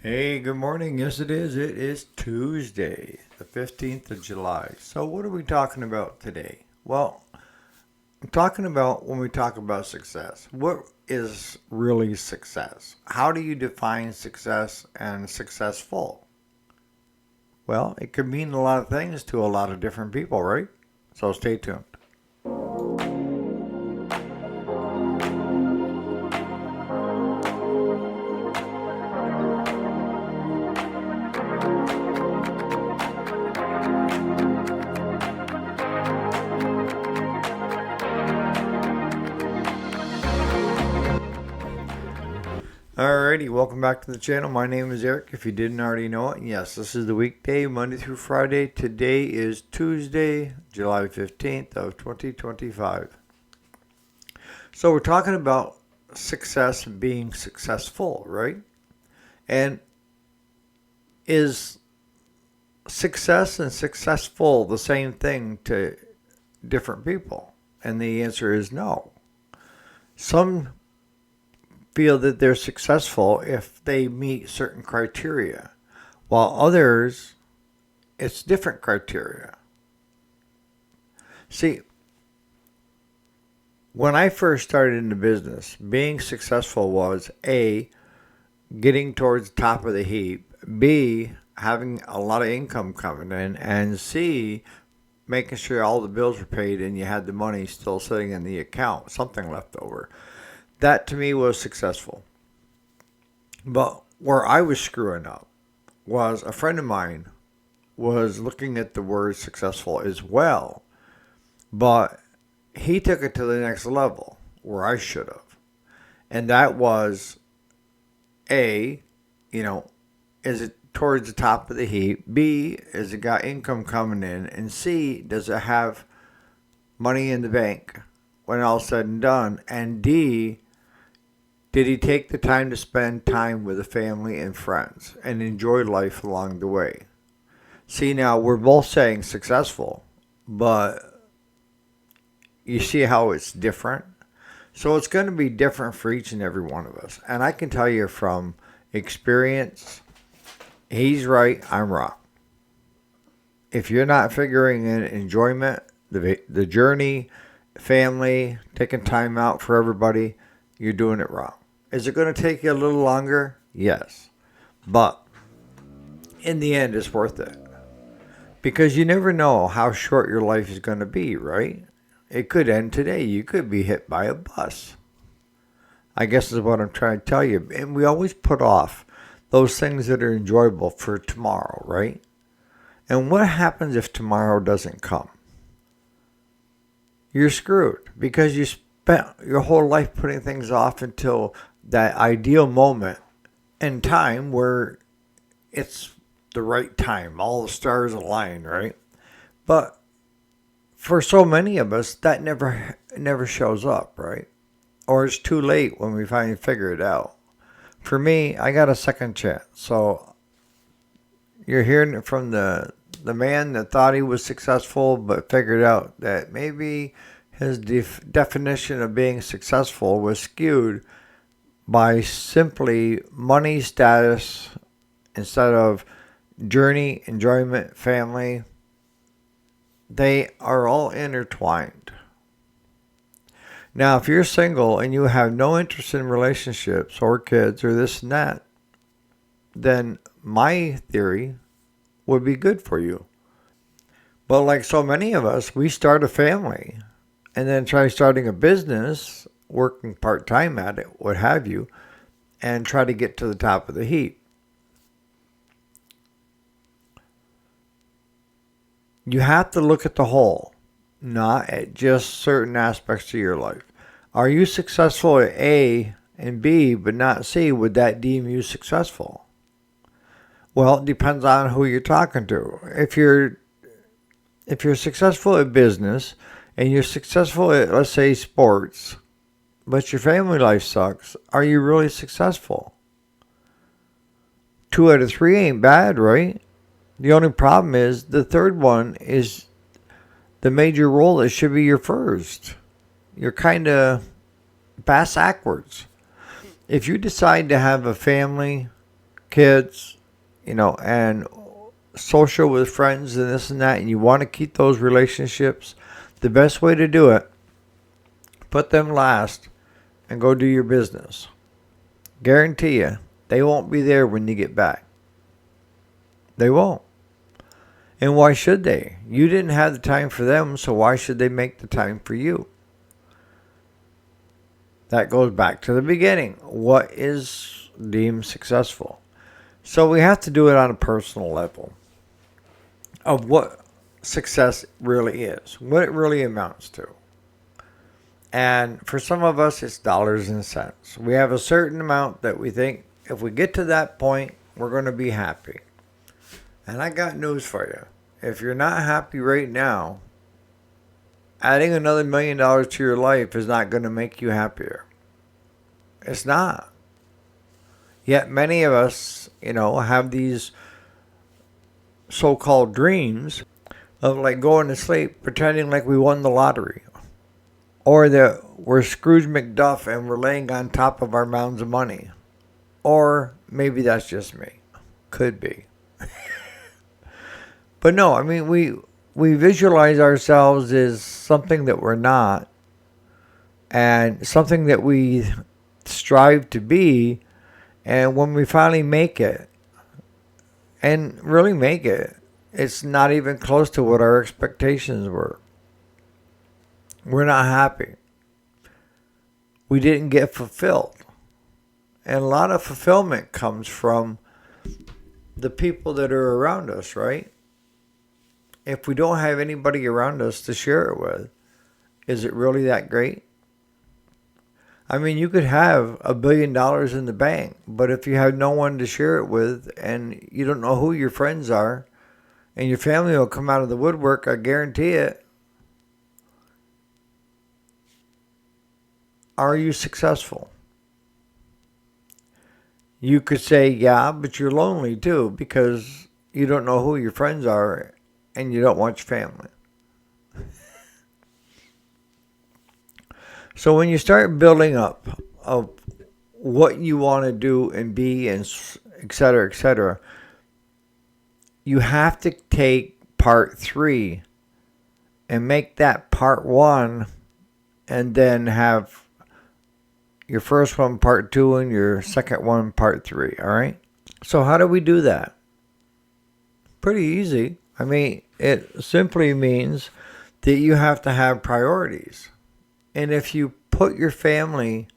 Hey, good morning. Yes, it is. It is Tuesday, the 15th of July. So, what are we talking about today? Well, I'm talking about when we talk about success. What is really success? How do you define success and successful? Well, it could mean a lot of things to a lot of different people, right? So, stay tuned. Alrighty, welcome back to the channel. My name is Eric, if you didn't already know it. Yes, this is the weekday, Monday through Friday. Today is Tuesday, July 15th of 2025. So we're talking about success being successful, right? And is success and successful the same thing to different people? And the answer is no. Some feel that they're successful if they meet certain criteria, while others, it's different criteria. See, when I first started in the business, being successful was A, getting towards the top of the heap, B, having a lot of income coming in, and C, making sure all the bills were paid and you had the money still sitting in the account, something left over. That to me was successful. But where I was screwing up was a friend of mine was looking at the word successful as well, but he took it to the next level where I should have. And that was A, you know, is it towards the top of the heap? B, is it got income coming in? And C, does it have money in the bank when all's said and done? And D, did he take the time to spend time with the family and friends and enjoy life along the way? See, now we're both saying successful, but you see how it's different? So it's going to be different for each and every one of us. And I can tell you from experience, he's right, I'm wrong. If you're not figuring in enjoyment, the journey, family, taking time out for everybody, you're doing it wrong. Is it going to take you a little longer? Yes. But in the end, it's worth it. Because you never know how short your life is going to be, right? It could end today. You could be hit by a bus. I guess is what I'm trying to tell you. And we always put off those things that are enjoyable for tomorrow, right? And what happens if tomorrow doesn't come? You're screwed because you spent your whole life putting things off until that ideal moment in time where it's the right time. All the stars align, right? But for so many of us, that never shows up, right? Or it's too late when we finally figure it out. For me, I got a second chance. So you're hearing it from the man that thought he was successful but figured out that maybe his definition of being successful was skewed by simply money, status, instead of journey, enjoyment, family. They are all intertwined. Now, if you're single and you have no interest in relationships or kids or this and that, then my theory would be good for you. But like so many of us, we start a family and then try starting a business, working part-time at it, what have you, and try to get to the top of the heap. You have to look at the whole, not at just certain aspects of your life. Are you successful at A and B, but not C? Would that deem you successful? Well, it depends on who you're talking to. If you're successful at business and you're successful at, let's say, sports, but your family life sucks, are you really successful? 2 out of 3 ain't bad, right? The only problem is the third one is the major role that should be your first. You're kind of bass backwards. If you decide to have a family, kids, and social with friends and this and that, and you want to keep those relationships, the best way to do it, put them last and go do your business. Guarantee you, they won't be there when you get back. They won't. And why should they? You didn't have the time for them, so why should they make the time for you? That goes back to the beginning. What is deemed successful? So we have to do it on a personal level of what success really is, what it really amounts to. And for some of us, it's dollars and cents. We have a certain amount that we think if we get to that point, we're going to be happy. And I got news for you. If you're not happy right now, adding another $1 million to your life is not going to make you happier. It's not. Yet many of us, have these so-called dreams of like going to sleep pretending like we won the lottery. Or that we're Scrooge McDuck and we're laying on top of our mounds of money. Or maybe that's just me. Could be. But no, I mean, we visualize ourselves as something that we're not. And something that we strive to be. And when we finally make it, and really make it, it's not even close to what our expectations were. We're not happy. We didn't get fulfilled. And a lot of fulfillment comes from the people that are around us, right? If we don't have anybody around us to share it with, is it really that great? I mean, you could have $1 billion in the bank, but if you have no one to share it with and you don't know who your friends are, and your family will come out of the woodwork, I guarantee it. Are you successful? You could say, yeah, but you're lonely too because you don't know who your friends are and you don't want your family. So when you start building up of what you want to do and be and et cetera, you have to take part 3 and make that part 1 and then have your first one part 2 and your second one part 3, all right? So how do we do that? Pretty easy. I mean, it simply means that you have to have priorities. And if you put your family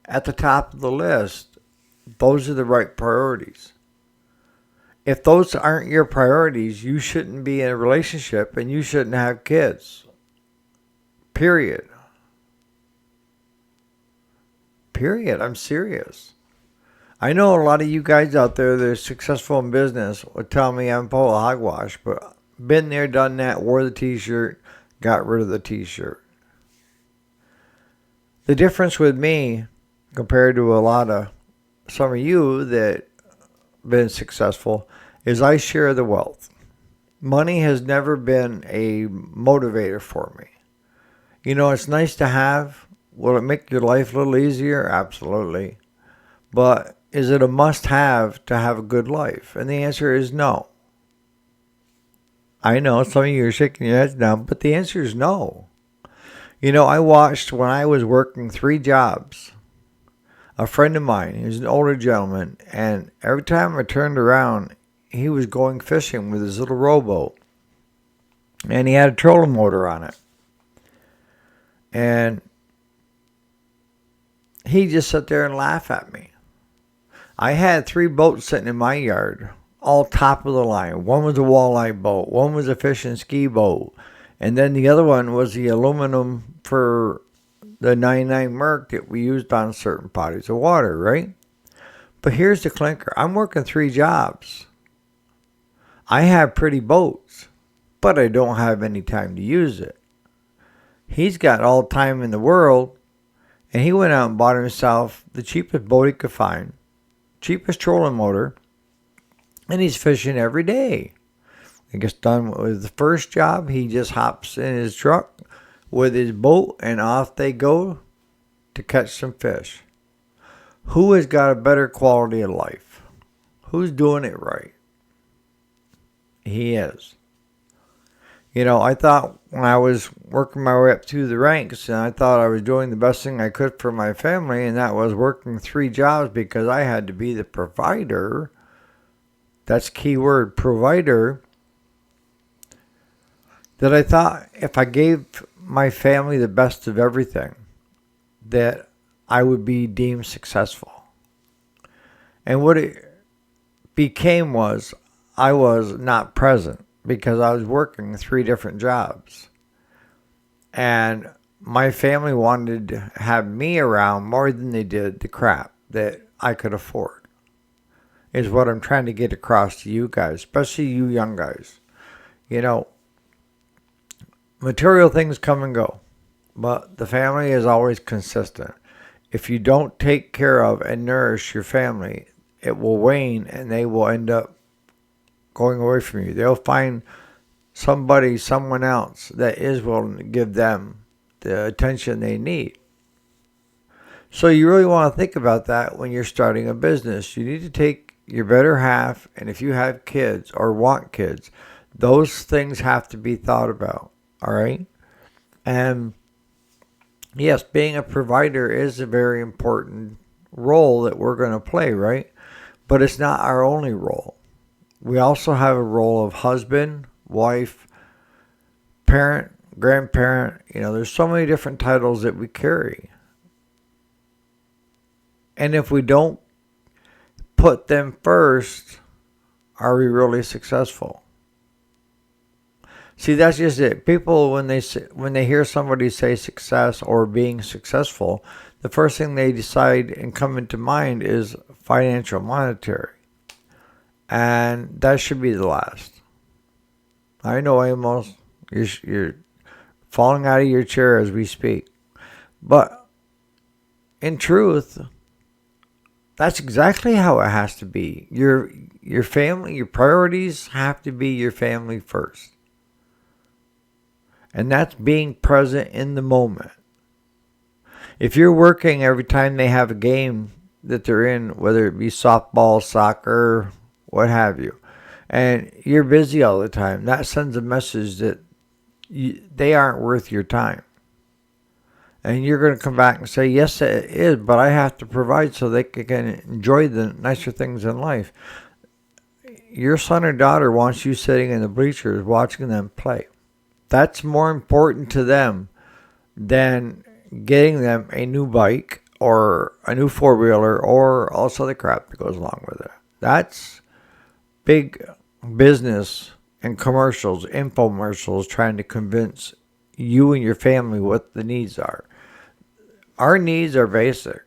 at the top of the list, those are the right priorities. If those aren't your priorities, you shouldn't be in a relationship and you shouldn't have kids. Period. I'm serious. I know a lot of you guys out there that are successful in business would tell me I'm full of hogwash, but been there, done that, wore the t-shirt, got rid of the t-shirt. The difference with me compared to a lot of some of you that been successful is I share the wealth. Money has never been a motivator for me. It's nice to have. Will it make your life a little easier? Absolutely. But is it a must-have to have a good life? And the answer is no. I know some of you are shaking your heads now, but the answer is no. I watched when I was working 3 jobs. A friend of mine, he was an older gentleman, and every time I turned around, he was going fishing with his little rowboat. And he had a trolling motor on it. And he just sat there and laughed at me. I had 3 boats sitting in my yard, all top of the line. One was a walleye boat, one was a fish and ski boat, and then the other one was the aluminum for the 99 Merc that we used on certain bodies of water, right? But here's the clinker. I'm working 3 jobs. I have pretty boats, but I don't have any time to use it. He's got all the time in the world, and he went out and bought himself the cheapest boat he could find, cheapest trolling motor, and he's fishing every day. He gets done with the first job, he just hops in his truck with his boat, and off they go to catch some fish. Who has got a better quality of life? Who's doing it right? He is. I thought when I was working my way up through the ranks, and I thought I was doing the best thing I could for my family, and that was working 3 jobs because I had to be the provider. That's key word, provider. That I thought if I gave my family the best of everything, that I would be deemed successful. And what it became was I was not present because I was working 3 different jobs. And my family wanted to have me around more than they did the crap that I could afford, is what I'm trying to get across to you guys, especially you young guys. Material things come and go, but the family is always consistent. If you don't take care of and nourish your family, it will wane and they will end up going away from you. They'll find someone else that is willing to give them the attention they need. So you really want to think about that when you're starting a business. You need to take your better half, and if you have kids or want kids, those things have to be thought about. All right? And yes, being a provider is a very important role that we're going to play, right? But it's not our only role. We also have a role of husband, wife, parent, grandparent. There's so many different titles that we carry. And if we don't put them first, are we really successful? See, that's just it. People, when they hear somebody say success or being successful, the first thing they decide and come into mind is financial, monetary. And that should be the last. I know, Amos, you're falling out of your chair as we speak. But in truth, that's exactly how it has to be. Your family, your priorities have to be your family first. And that's being present in the moment. If you're working every time they have a game that they're in, whether it be softball, soccer, what have you, and you're busy all the time, that sends a message that they aren't worth your time. And you're going to come back and say, yes, it is, but I have to provide so they can enjoy the nicer things in life. Your son or daughter wants you sitting in the bleachers watching them play. That's more important to them than getting them a new bike or a new four-wheeler or all this other crap that goes along with it. That's big business and commercials, infomercials trying to convince you and your family what the needs are. Our needs are basic.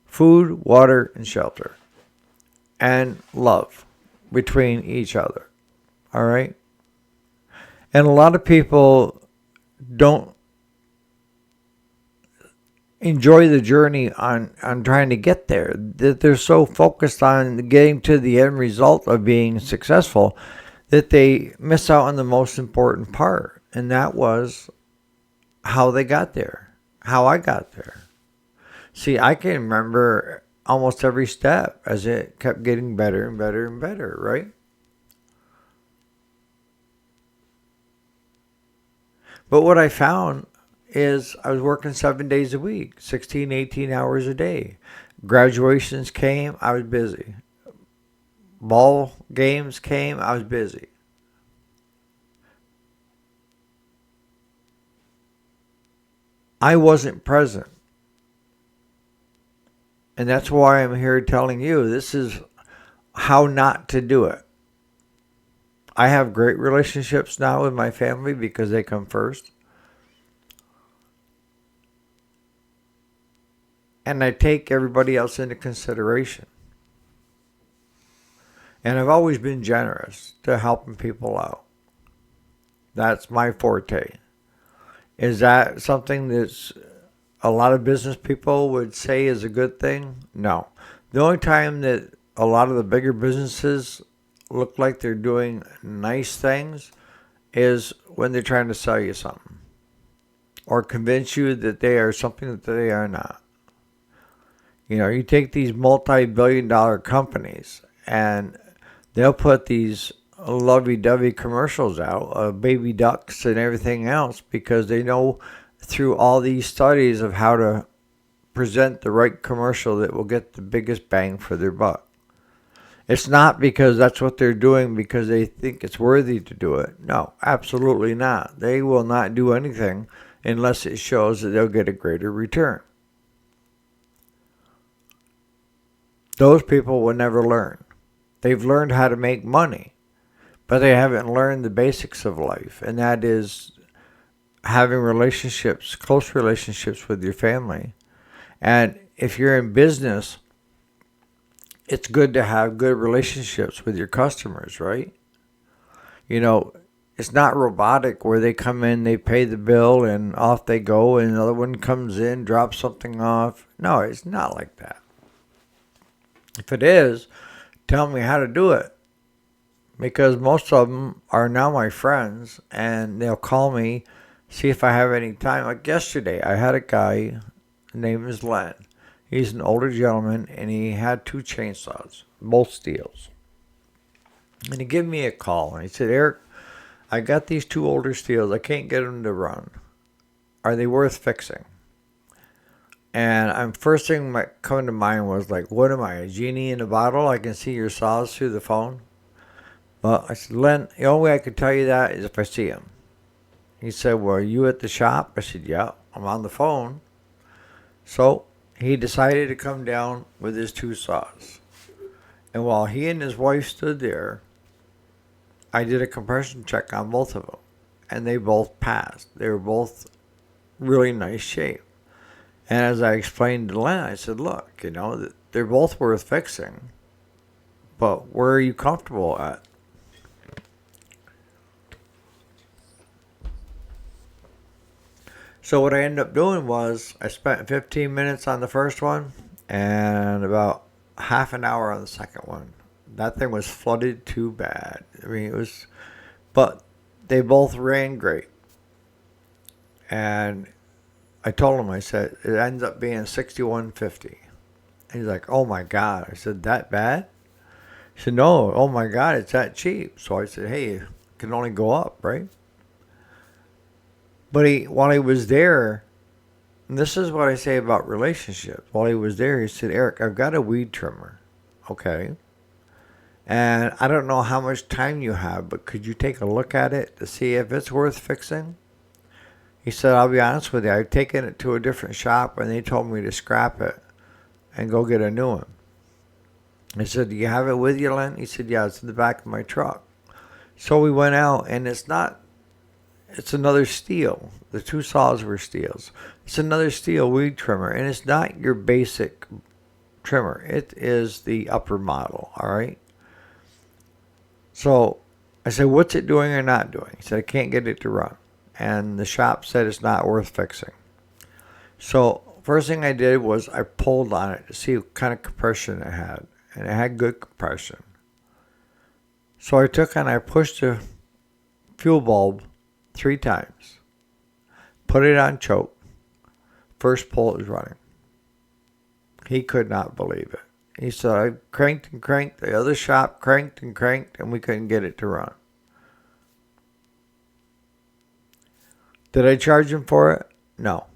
Food, water, and shelter. And love between each other. All right? And a lot of people don't enjoy the journey on trying to get there. That they're so focused on getting to the end result of being successful that they miss out on the most important part. And that was how they got there. How I got there. See, I can remember almost every step as it kept getting better and better and better, right? But what I found is I was working 7 days a week, 16, 18 hours a day. Graduations came, I was busy. Ball games came, I was busy. I wasn't present. And that's why I'm here telling you this is how not to do it. I have great relationships now with my family because they come first. And I take everybody else into consideration. And I've always been generous to helping people out. That's my forte. Is that something that's a lot of business people would say is a good thing? No. The only time that a lot of the bigger businesses look like they're doing nice things is when they're trying to sell you something or convince you that they are something that they are not. You take these multi-billion-dollar companies, and they'll put these lovey-dovey commercials out of baby ducks and everything else because they know through all these studies of how to present the right commercial that will get the biggest bang for their buck. It's not because that's what they're doing because they think it's worthy to do it. No, absolutely not. They will not do anything unless it shows that they'll get a greater return. Those people will never learn. They've learned how to make money, but they haven't learned the basics of life, and that is having relationships, close relationships with your family. And if you're in business, it's good to have good relationships with your customers, right? It's not robotic where they come in, they pay the bill, and off they go, and another one comes in, drops something off. No, it's not like that. If it is, tell me how to do it. Because most of them are now my friends, and they'll call me, see if I have any time. Like yesterday, I had a guy, his name is Len. He's an older gentleman, and he had 2 chainsaws, both Steels. And he gave me a call, and he said, Eric, I got these 2 older Steels. I can't get them to run. Are they worth fixing? And first thing that come to mind was like, what am I, a genie in a bottle? I can see your saws through the phone. Well, I said, Len, the only way I could tell you that is if I see him. He said, well, are you at the shop? I said, yeah, I'm on the phone. So he decided to come down with his 2 saws. And while he and his wife stood there, I did a compression check on both of them. And they both passed. They were both really nice shape. And as I explained to Len, I said, look, they're both worth fixing. But where are you comfortable at? So what I ended up doing was I spent 15 minutes on the first one and about half an hour on the second one. That thing was flooded too bad. But they both ran great. And I told him, I said, it ends up being 61.50. He's like, oh my God. I said, that bad? He said, no, oh my God, it's that cheap. So I said, hey, it can only go up, right? But while he was there, and this is what I say about relationships. While he was there, he said, Eric, I've got a weed trimmer. Okay. And I don't know how much time you have, but could you take a look at it to see if it's worth fixing? He said, I'll be honest with you, I've taken it to a different shop and they told me to scrap it and go get a new one. I said, do you have it with you, Len? He said, yeah, it's in the back of my truck. So we went out, and it's another steel. The 2 saws were steels. It's another steel weed trimmer, and it's not your basic trimmer. It is the upper model, all right? So I said, what's it doing or not doing? He said, I can't get it to run. And the shop said it's not worth fixing. So first thing I did was I pulled on it to see what kind of compression it had. And it had good compression. So I took and I pushed the fuel bulb 3 times. Put it on choke. First pull, it was running. He could not believe it. He said, I cranked and cranked. The other shop cranked and cranked, and we couldn't get it to run. Did I charge him for it? No.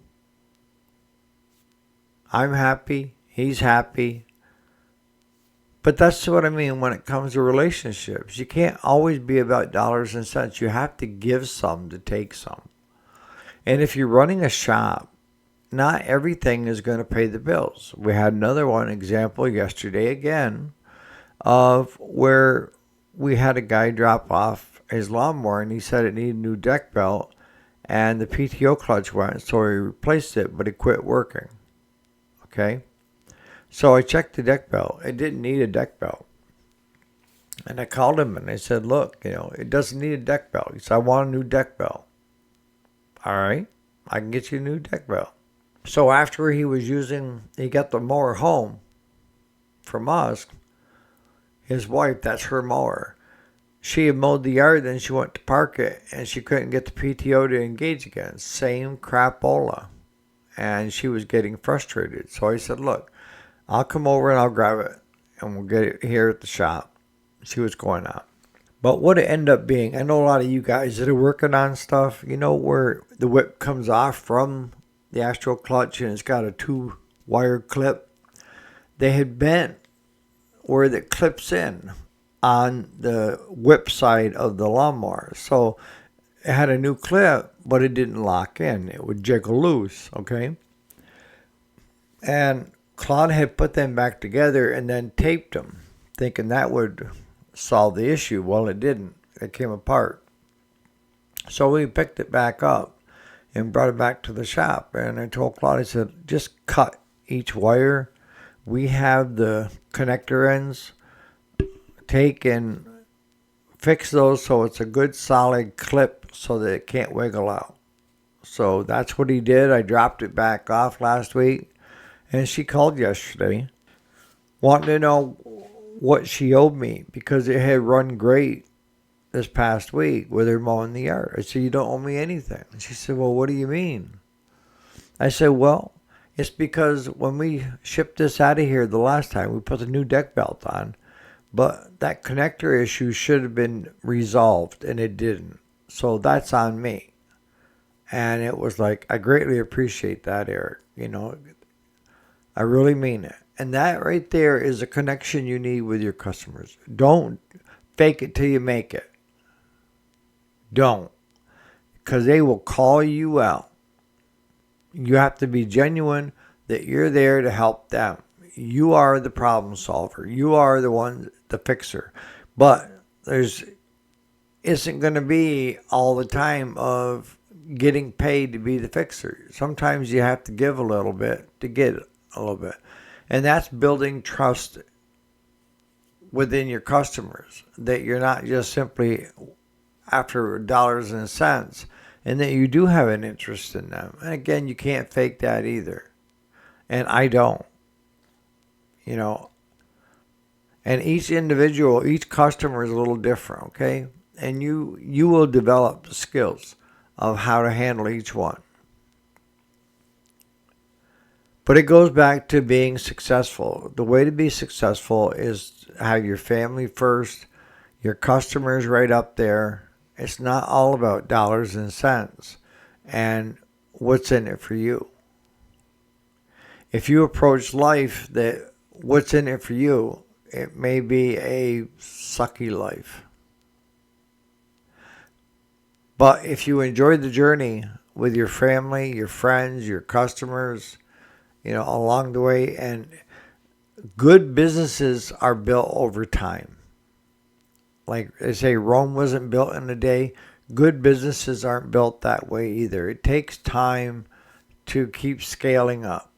I'm happy. He's happy. But that's what I mean when it comes to relationships. You can't always be about dollars and cents. You have to give some to take some. And if you're running a shop, not everything is going to pay the bills. We had another one example yesterday again of where we had a guy drop off his lawnmower and he said it needed a new deck belt and the PTO clutch went, so he replaced it, but it quit working. Okay? So I checked the deck belt. It didn't need a deck belt. And I called him and I said, look, it doesn't need a deck belt. He said, I want a new deck belt. All right, I can get you a new deck belt. So after he got the mower home from us, his wife, that's her mower. She had mowed the yard, then she went to park it, and she couldn't get the PTO to engage again. Same crapola. And she was getting frustrated. So I said, look, I'll come over and I'll grab it, and we'll get it here at the shop, see what's going on. But what it ended up being, I know a lot of you guys that are working on stuff, where the whip comes off from the actual clutch and it's got a 2-wire clip. They had bent where it clips in on the whip side of the lawnmower. So it had a new clip, but it didn't lock in. It would jiggle loose, okay? And Claude had put them back together and then taped them, thinking that would solve the issue. Well, it didn't. It came apart. So we picked it back up and brought it back to the shop. And I told Claude, I said, just cut each wire. We have the connector ends. Take and fix those so it's a good solid clip so that it can't wiggle out. So that's what he did. I dropped it back off last week. And she called yesterday wanting to know what she owed me because it had run great this past week with her mowing the yard. I said, you don't owe me anything. And she said, well, what do you mean? I said, well, it's because when we shipped this out of here the last time, we put the new deck belt on, but that connector issue should have been resolved, and it didn't. So that's on me. And it was like, I greatly appreciate that, Eric. I really mean it. And that right there is a connection you need with your customers. Don't fake it till you make it. Don't. Because they will call you out. You have to be genuine that you're there to help them. You are the problem solver. You are the one, the fixer. But isn't going to be all the time of getting paid to be the fixer. Sometimes you have to give a little bit to get a little bit. And that's building trust within your customers, that you're not just simply after dollars and cents, and that you do have an interest in them. And again, you can't fake that either. And I don't. And each individual, each customer is a little different, okay? And you will develop the skills of how to handle each one. But it goes back to being successful. The way to be successful is have your family first, your customers right up there. It's not all about dollars and cents and what's in it for you. If you approach life that what's in it for you, it may be a sucky life. But if you enjoy the journey with your family, your friends, your customers, along the way, and good businesses are built over time. Like they say, Rome wasn't built in a day. Good businesses aren't built that way either. It takes time to keep scaling up.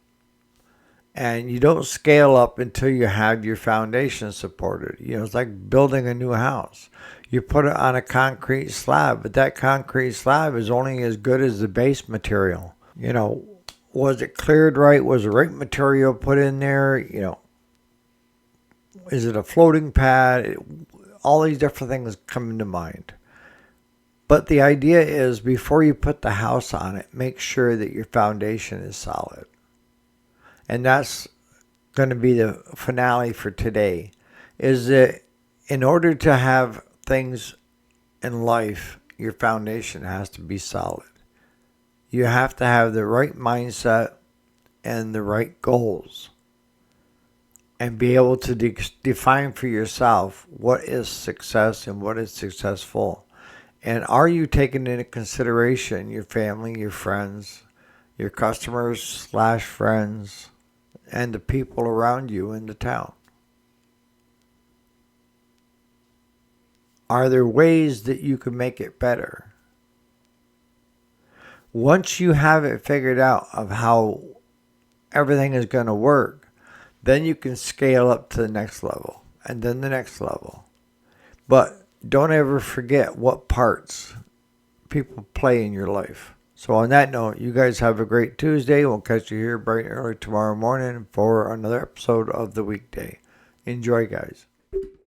And you don't scale up until you have your foundation supported. It's like building a new house. You put it on a concrete slab, but that concrete slab is only as good as the base material. Was it cleared right? Was the right material put in there? Is it a floating pad? All these different things come into mind. But the idea is before you put the house on it, make sure that your foundation is solid. And that's going to be the finale for today, is that in order to have things in life, your foundation has to be solid. You have to have the right mindset and the right goals and be able to define for yourself what is success and what is successful. And are you taking into consideration your family, your friends, your customers / friends, and the people around you in the town? Are there ways that you can make it better? Once you have it figured out of how everything is going to work, then you can scale up to the next level and then the next level. But don't ever forget what parts people play in your life. So on that note, you guys have a great Tuesday. We'll catch you here bright and early tomorrow morning for another episode of The Weekday. Enjoy, guys.